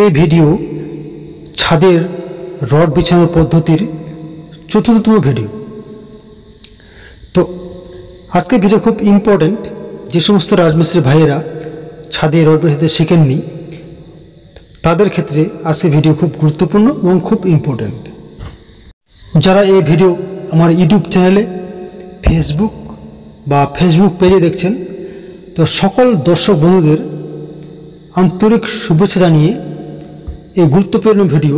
এই ভিডিও ছাদের রড বিছানোর পদ্ধতির চতুর্থতম ভিডিও। তো আজকের ভিডিও খুব ইম্পর্টেন্ট। যে সমস্ত রাজমিস্ত্রি ভাইয়েরা ছাদে রড বিছাতে শিখেননি তাদের ক্ষেত্রে আজকের ভিডিও খুব গুরুত্বপূর্ণ এবং খুব ইম্পর্টেন্ট। যারা এই ভিডিও আমার ইউটিউব চ্যানেলে ফেসবুক পেজে দেখছেন, তো সকল দর্শক বন্ধুদের আন্তরিক শুভেচ্ছা জানিয়ে এই গুরুত্বপূর্ণ ভিডিও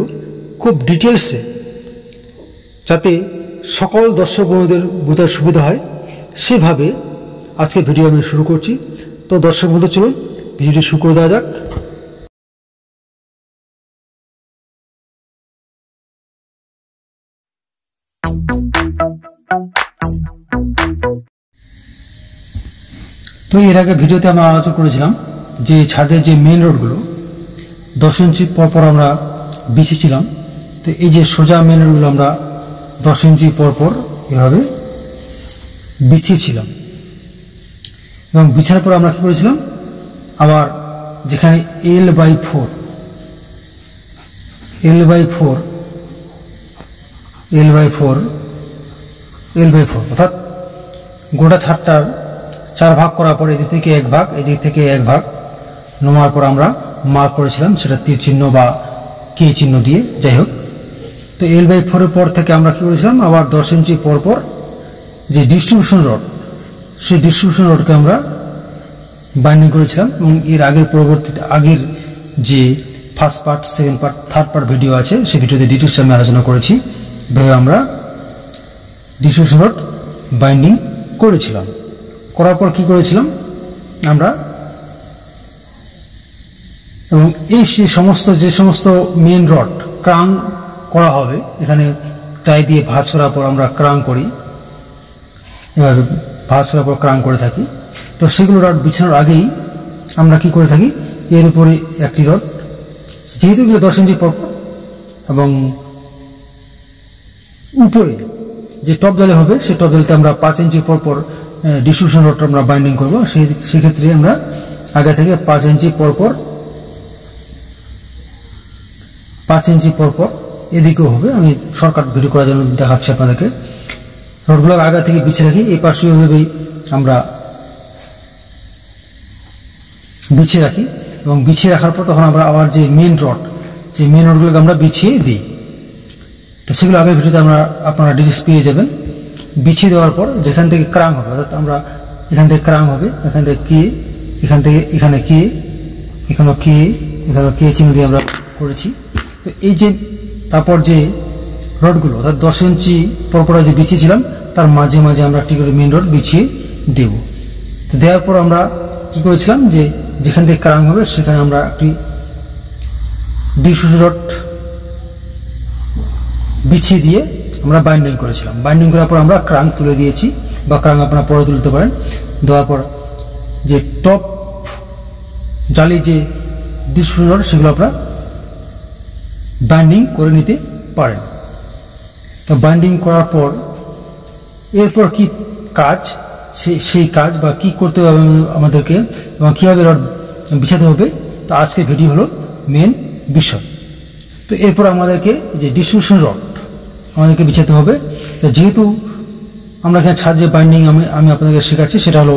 খুব ডিটেলসে, যাতে সকল দর্শক বন্ধুদের বোঝার সুবিধা হয়, সেভাবে আজকের ভিডিও আমি শুরু করছি। তো দর্শক বন্ধু, চলুন ভিডিওটি শুরু করে দেওয়া যাক। তো এর আগে ভিডিওতে আমরা আলোচনা করেছিলাম যে ছাদের যে মেন রোডগুলো 10 ইঞ্চি পরপর আমরা বিছিয়েছিলাম। তো এই যে সোজা মেন রোডগুলো আমরা 10 ইঞ্চি পরপর এভাবে বিছিয়েছিলাম, এবং বিছানোর পর আমরা কি করেছিলাম, আবার যেখানে L/4 অর্থাৎ গোটা ছাদটার 4 ভাগ করার পর এদিক থেকে 1 ভাগ, এদিক থেকে 1 ভাগ নেওয়ার পর আমরা মার্ক করেছিলাম, সেটা তীর চিহ্ন বা কে চিহ্ন দিয়ে, যাই হোক। তো L/4 এর পর থেকে আমরা কি করেছিলাম, আবার 10 ইঞ্চি পরপর যে ডিস্ট্রিবিউশন রড, সেই ডিস্ট্রিবিউশন রডকে আমরা বাইন্ডিং করেছিলাম। এবং এর আগের যে first part, second part, third part video আছে, সেই ভিডিওতে ডিটেলস আমি আলোচনা করেছি। এভাবে আমরা ডিস্ট্রিবিউশন রড বাইন্ডিং করেছিলাম। করার পর কি করেছিলাম আমরা, এবং এই যে সমস্ত মেন রড ক্রাং করা হবে, এখানে টাই দিয়ে ভাঁজ করার পর আমরা ক্রাং করি, এভাবে ভাঁজ করার পর ক্রাং করে থাকি। তো সেগুলো রড বিছানোর আগেই আমরা কি করে থাকি, এর উপরে একটি রড, যেহেতু এগুলো 10 ইঞ্চি পরপর, এবং উপরে যে টপ জালে হবে সেই টপ জালতে আমরা 5 ইঞ্চি পরপর ডিস্ট্রিবিউশন রডটা আমরা বাইন্ডিং করবো। সেক্ষেত্রে আমরা আগে থেকে 5 ইঞ্চি পরপর এদিকেও হবে। আমি শর্টকাট ভিডিও করার জন্য দেখাচ্ছি আপনাদেরকে। রডগুলো আগে থেকে বিছিয়ে রাখি, এই পাশে ওইভাবেই আমরা বিছিয়ে রাখি, এবং বিছিয়ে রাখার পর তখন আমরা আবার যে মেন রডগুলোকে আমরা বিছিয়ে দিই। তো সেগুলো আগের ভিডিওতে আপনারা ডিটেলস পেয়ে যাবেন। বিছিয়ে দেওয়ার পর যেখান থেকে ক্রাং হবে, অর্থাৎ আমরা এখান থেকে ক্রাং হবে, এখান থেকে কে, এখান থেকে এখানে কে, এখানেও কে চিহ্ন দিয়ে আমরা করেছি। তো এই যে তারপর যে রডগুলো অর্থাৎ 10 ইঞ্চি পরপর যে বিছিয়েছিলাম, তার মাঝে মাঝে আমরা একটি করে মেন রড বিছিয়ে দেব। তো দেওয়ার পর আমরা কি করেছিলাম, যে যেখান থেকে ক্রাং হবে সেখানে আমরা একটি ডিস্ট্রিবিউশন রড বিছিয়ে দিয়ে আমরা বাইন্ডিং করেছিলাম। বাইন্ডিং করার পর আমরা ক্রাং তুলে দিয়েছি, বা ক্রাং আপনারা পরে তুলতে পারেন। দেওয়ার পর যে টপ জালি যে ডিস্ট্রিবিউশন রড, সেগুলো আপনারা বাইন্ডিং করে নিতে পারেন। তো বাইন্ডিং করার পর এরপর কি কাজ, সেই কাজ বা কি করতে হবে আমাদেরকে, এবং কীভাবে রড বিছাতে হবে, তো আজকের ভিডিও হলো মেন বিষয়। তো এরপর আমাদেরকে যে ডিস্ট্রিবিউশন রড আমাদেরকে বিছাতে হবে। যেহেতু আমরা এখানে ছাদ যে বাইন্ডিং আমি আপনাদেরকে শেখাচ্ছি, সেটা হলো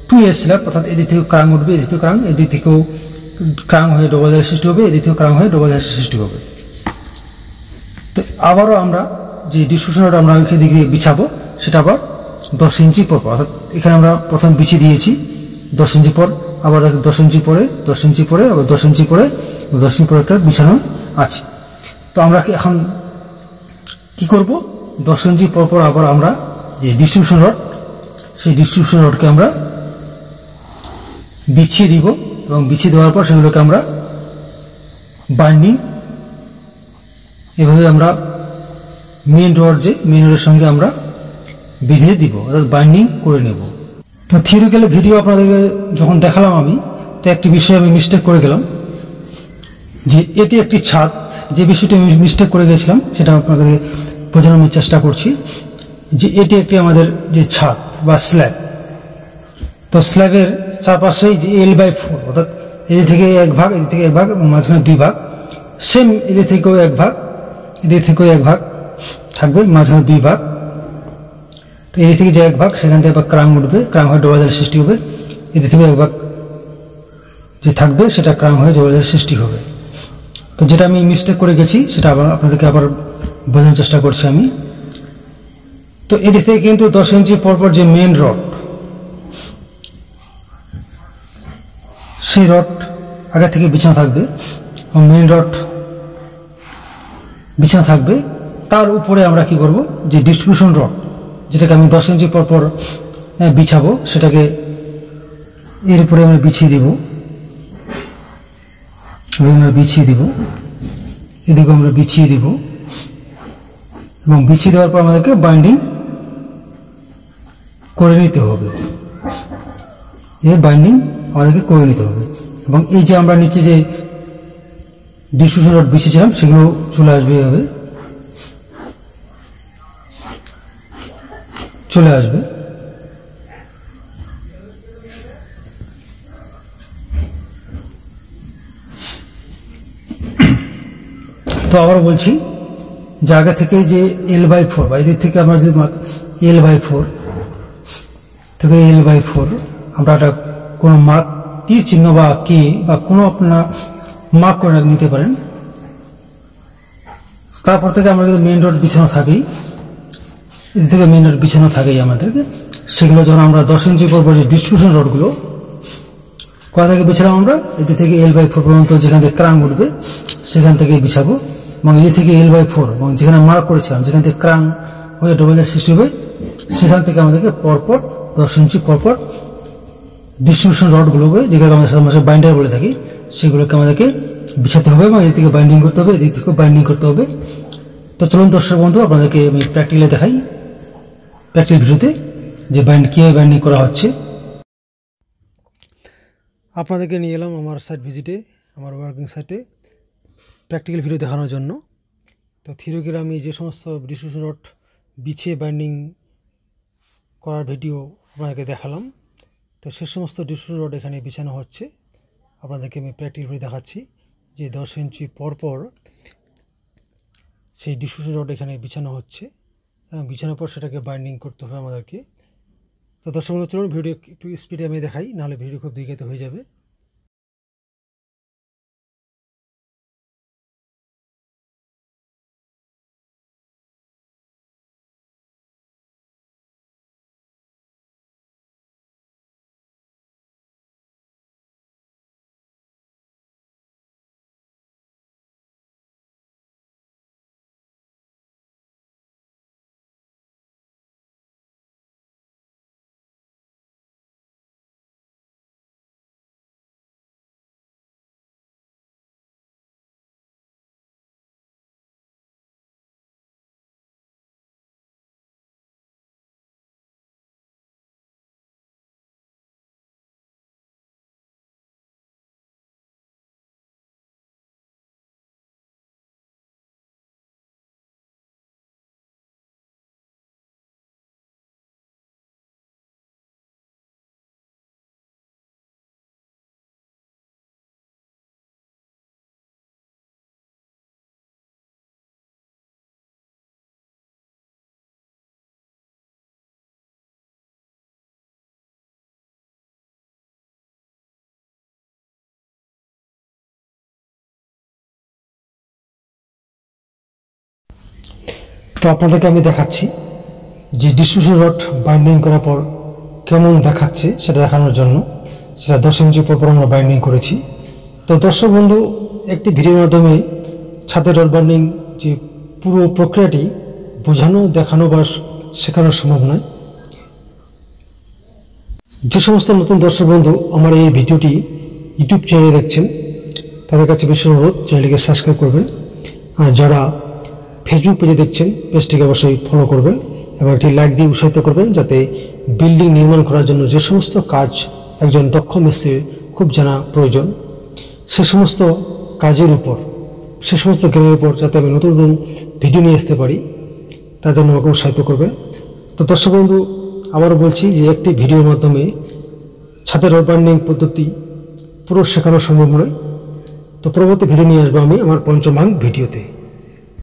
2 স্ল্যাব, অর্থাৎ এদিক থেকেও ক্রাং উঠবে, এদিক থেকে ক্রাং, এদিক থেকেও ক্রাং হয়ে ডবল জালের সৃষ্টি হবে, এদিক থেকেও ক্রাং হয়ে ডবল জালের সৃষ্টি হবে। তো আবারও আমরা যে ডিস্ট্রিবিউশন রড আমরা এদিকে বিছাবো, সেটা আবার 10 ইঞ্চি পর, অর্থাৎ এখানে আমরা প্রথম বিছিয়ে দিয়েছি 10 ইঞ্চি পর, আবার 10 ইঞ্চি পরে, 10 ইঞ্চি পরে, আবার 10 ইঞ্চি পরে, 10 ইঞ্চি পরে একটা বিছানো আছে। তো আমরা এখন কি করব, 10 ইঞ্চি পরপর আবার আমরা যে ডিস্ট্রিবিউশন রড, সেই ডিস্ট্রিবিউশন রডকে আমরা বিছিয়ে দিব, এবং বিছিয়ে দেওয়ার পর সেগুলোকে আমরা বাইন্ডিং, এভাবে আমরা মেন রডের সঙ্গে আমরা বেঁধে দিব, অর্থাৎ বাইন্ডিং করে নেব। তো থিওরিক্যাল ভিডিও আপনাদেরকে যখন দেখালাম আমি, তো একটি বিষয়ে আমি মিস্টেক করে গেলাম, যে এটি একটি ছাদ, যে বিষয়টি আমি মিস্টেক করে গেছিলাম সেটা আপনাদের বোঝানোর আমি চেষ্টা করছি। যে এটি একটি আমাদের যে ছাদ বা স্ল্যাব, তো স্ল্যাবের চারপাশেই যে L/4 অর্থাৎ এদিক থেকে এক ভাগ, এদিক থেকে এক ভাগ, মাঝখানে 2 ভাগ। সেম এদিক থেকেও এক ভাগ, এদিক থেকেও এক ভাগ থাকবে, মাঝখানে 2 ভাগ। তো এদিক থেকে যে এক ভাগ, সেখান থেকে ক্রাং উঠবে, ক্রাং হয়ে ডবল জালের সৃষ্টি হবে। এদিক থেকে এক ভাগ যে থাকবে সেটা ক্রাং হয়ে ডবল জালের সৃষ্টি হবে। তো যেটা আমি মিস্টেক করে গেছি সেটা আবার আপনাদেরকে আবার বোঝানোর চেষ্টা করছি আমি। তো এদিক থেকে কিন্তু 10 ইঞ্চি পরপর যে মেন রড, সেই রড আগে থেকে বিছানো থাকবে এবং মেন রড বিছানো থাকবে। তার উপরে আমরা কি করব, যে ডিস্ট্রিবিউশন রড যেটাকে আমি 10 ইঞ্চি পরপর বিছাবো, সেটাকে এর উপরে আমরা বিছিয়ে দেব, এদিকে আমরা বিছিয়ে দেব এবং বিছিয়ে দেওয়ার পর আমাদেরকে বাইন্ডিং করে নিতে হবে। বাইন্ডিং আমাদেরকে করে নিতে হবে এবং এই যে আমরা নিচে যে ডিস্ট্রিবিউশন রড বিছিয়েছিলাম সেগুলো চলে আসবে, এভাবে চলে আসবে। তো আবার বলছি যে আগে থেকে যে L/4 বা এদিক থেকে আমরা যদি L/4 থেকে L/4 আমরা একটা কোনো মার্ক, তীর চিহ্ন বা কে বা কোনো আপনারা মার্ক করে নিতে পারেন। তারপর থেকে আমরা কিন্তু মেইন রড বিছানো থাকেই, এদিক থেকে মেইন রড বিছানো থাকেই আমাদেরকে। সেগুলো যখন আমরা 10 ইঞ্চি পরপর যে ডিস্ট্রিবিউশন রডগুলো কোথা থেকে বিছালাম, আমরা এদিক থেকে L/4 পর্যন্ত যেখান থেকে ক্রাং উঠবে সেখান থেকে বিছাবো এবং এদিক থেকে L/4 এবং যেখানে মার্ক করেছিলাম যেখান থেকে ক্রাং হয়ে ডবল জাল সৃষ্টি হবে সেখান থেকে আমাদেরকে পরপর 10 ইঞ্চি পরপর ডিস্ট্রিবিউশন রডগুলোকে, যেগুলোকে আমরা সাধারণত বাইন্ডার বলে থাকি, সেগুলোকে আমাদেরকে বিছাতে হবে এবং এদিক থেকে বাইন্ডিং করতে হবে, এদিক থেকেও বাইন্ডিং করতে হবে। তো চলুন দর্শক বন্ধু, আপনাদেরকে আমি প্র্যাকটিক্যালে দেখাই, প্র্যাকটিক্যাল ভিডিওতে যে কীভাবে বাইন্ডিং করা হচ্ছে। আপনাদেরকে নিয়ে এলাম আমার সাইট ভিজিটে, আমার ওয়ার্কিং সাইটে প্র্যাকটিক্যাল ভিডিও দেখানোর জন্য। তো থিওরিক্যালি আমি যে সমস্ত ডিস্ট্রিবিউশন রড বিছিয়ে বাইন্ডিং করার ভিডিও আপনাদেরকে দেখালাম, তো সে সমস্ত ডিস্ট্রিবিউশন রড এখানে বিছানো হচ্ছে। আপনাদেরকে আমি প্র্যাকটিক্যাল ভিডিও দেখাচ্ছি যে 10 ইঞ্চি পরপর সেই ডিস্ট্রিবিউশন রড এখানে বিছানো হচ্ছে এবং বিছানোর পর সেটাকে বাইন্ডিং করতে হবে আমাদেরকে। তো দর্শক বন্ধু চলুন ভিডিও একটু স্পিডে আমি দেখাই, নাহলে ভিডিও খুব দীর্ঘায়িত হয়ে যাবে। তো আপনাদেরকে আমি দেখাচ্ছি যে ডিস্ট্রিবিউশন রড বাইন্ডিং করার পর কেমন দেখাচ্ছে সেটা দেখানোর জন্য। সেটা 10 ইঞ্চি পরপর আমরা বাইন্ডিং করেছি। তো দর্শক বন্ধু, একটি ভিডিওর মাধ্যমে ছাদের রড বাইন্ডিং যে পুরো প্রক্রিয়াটি বোঝানো, দেখানো বা শেখানো সম্ভব নয়। যে সমস্ত নতুন দর্শক বন্ধু আমার এই ভিডিওটি ইউটিউব চ্যানেলে দেখছেন তাদের কাছে বিশেষ অনুরোধ, চ্যানেলটিকে সাবস্ক্রাইব করবেন। আর যারা ফেসবুক পেজে দেখছেন পেজটিকে অবশ্যই ফলো করবেন এবং একটি লাইক দিয়ে উৎসাহিত করবেন, যাতে বিল্ডিং নির্মাণ করার জন্য যে সমস্ত কাজ একজন দক্ষ মিস্ত্রির খুব জানা প্রয়োজন, সে সমস্ত কাজের উপর, সে সমস্ত জ্ঞানের উপর যাতে আমি নতুন নতুন ভিডিও নিয়ে আসতে পারি, তার জন্য আমাকে উৎসাহিত করবেন। তো দর্শক বন্ধু, আবারও বলছি যে একটি ভিডিওর মাধ্যমে ছাদের রড বাইন্ডিং পদ্ধতি পুরো শেখানো সম্ভব নয়। তো পরবর্তী ভিডিও নিয়ে আসবো আমি আমার পঞ্চমাঙ্গ ভিডিওতে।